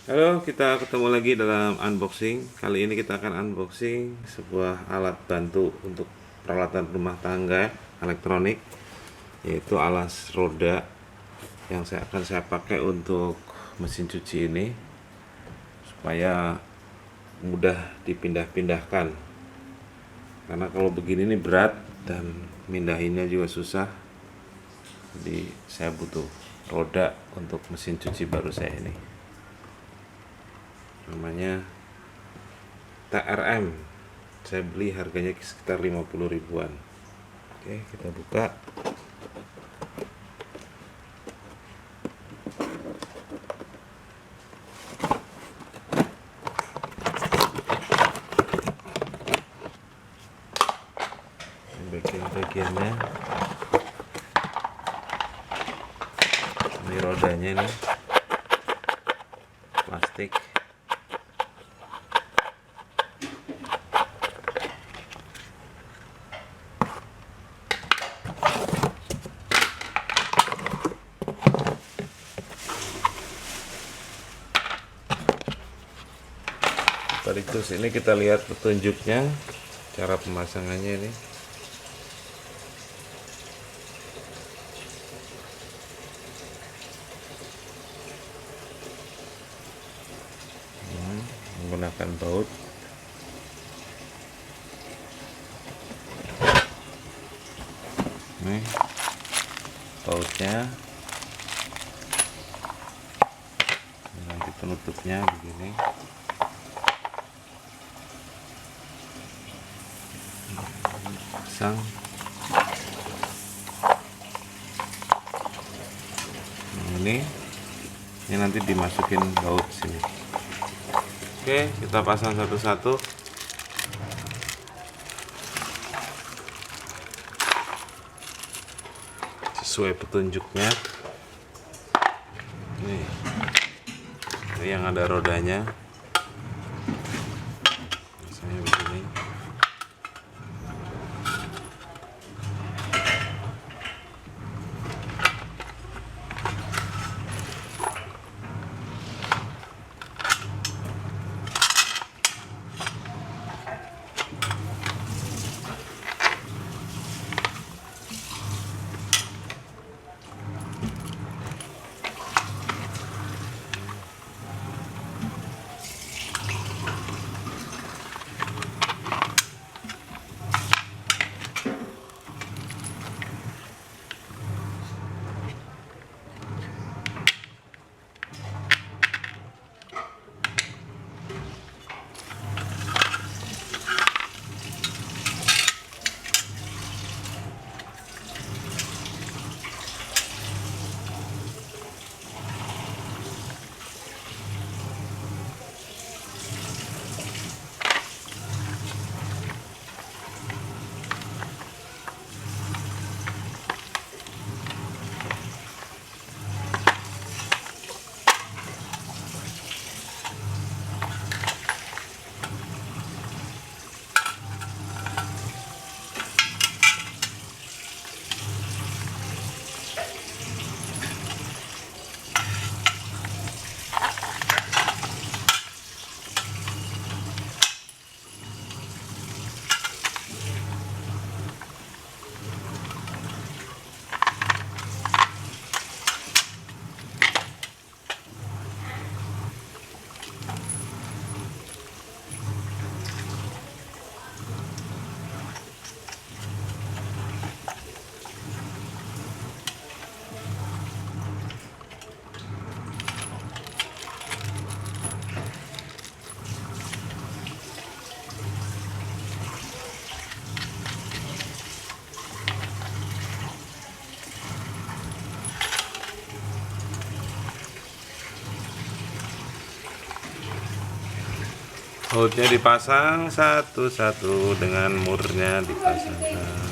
Halo, kita ketemu lagi dalam unboxing. Kali ini kita akan unboxing sebuah alat bantu untuk peralatan rumah tangga elektronik, yaitu alas roda yang akan saya pakai untuk mesin cuci ini supaya mudah dipindah-pindahkan. Karena kalau begini ini berat dan mindahinnya juga susah. Jadi saya butuh roda untuk mesin cuci baru saya ini. Namanya TRM. Saya beli harganya sekitar 50 ribuan. Oke, kita buka. Bagian-bagiannya ini, rodanya nih plastik. Sekaligus ini kita lihat petunjuknya, cara pemasangannya ini. Menggunakan baut. Nih bautnya, nanti penutupnya begini. Pasang. Ini nanti dimasukin baut sini. Oke, kita pasang satu-satu. Sesuai petunjuknya. Ini yang ada rodanya. Misalnya begini. Bautnya dipasang satu-satu dengan murnya dipasangkan.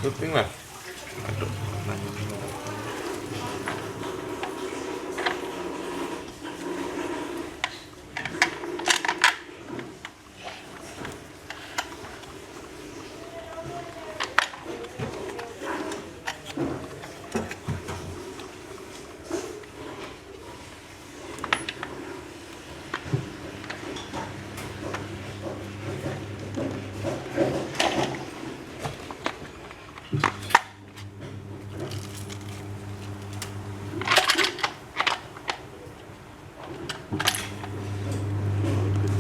Kuping lah. Aduh,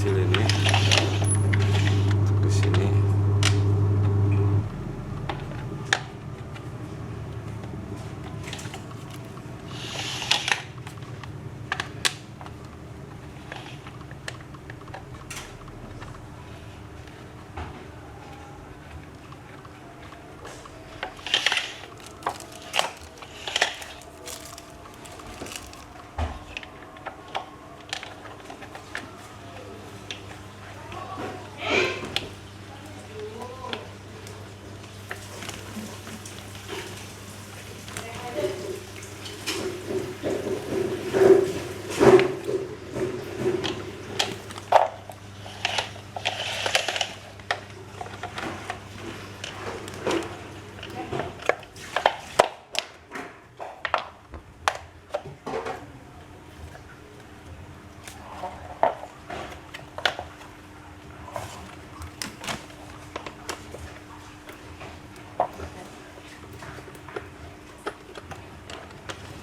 kecil ini ke sini.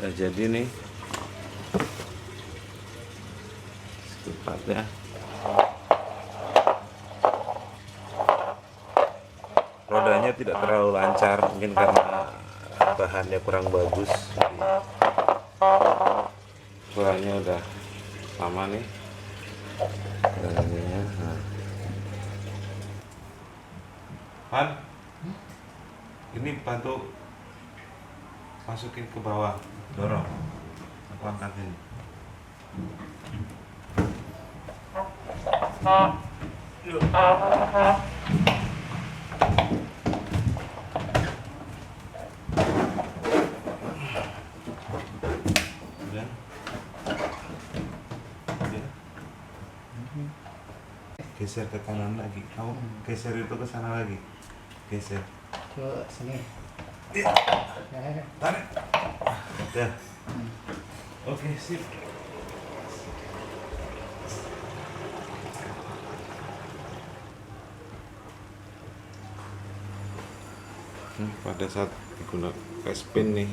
Udah jadi nih sepatnya. Rodanya tidak terlalu lancar, mungkin karena bahannya kurang bagus. Suaranya udah lama nih. Nah. Han, ini bantu masukin ke bawah, dorong, aku angkatin. Udah. Geser ke kanan lagi, kamu geser itu ke sana lagi, geser ke sini. tarik. Udah. Oke, sip. Pada saat digunakan spin nih,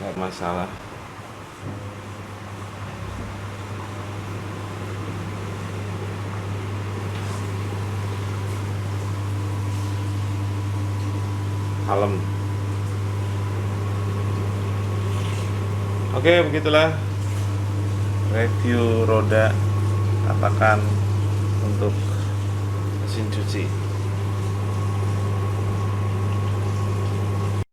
nggak masalah. Kalem. Oke, begitulah review roda katakan untuk mesin cuci.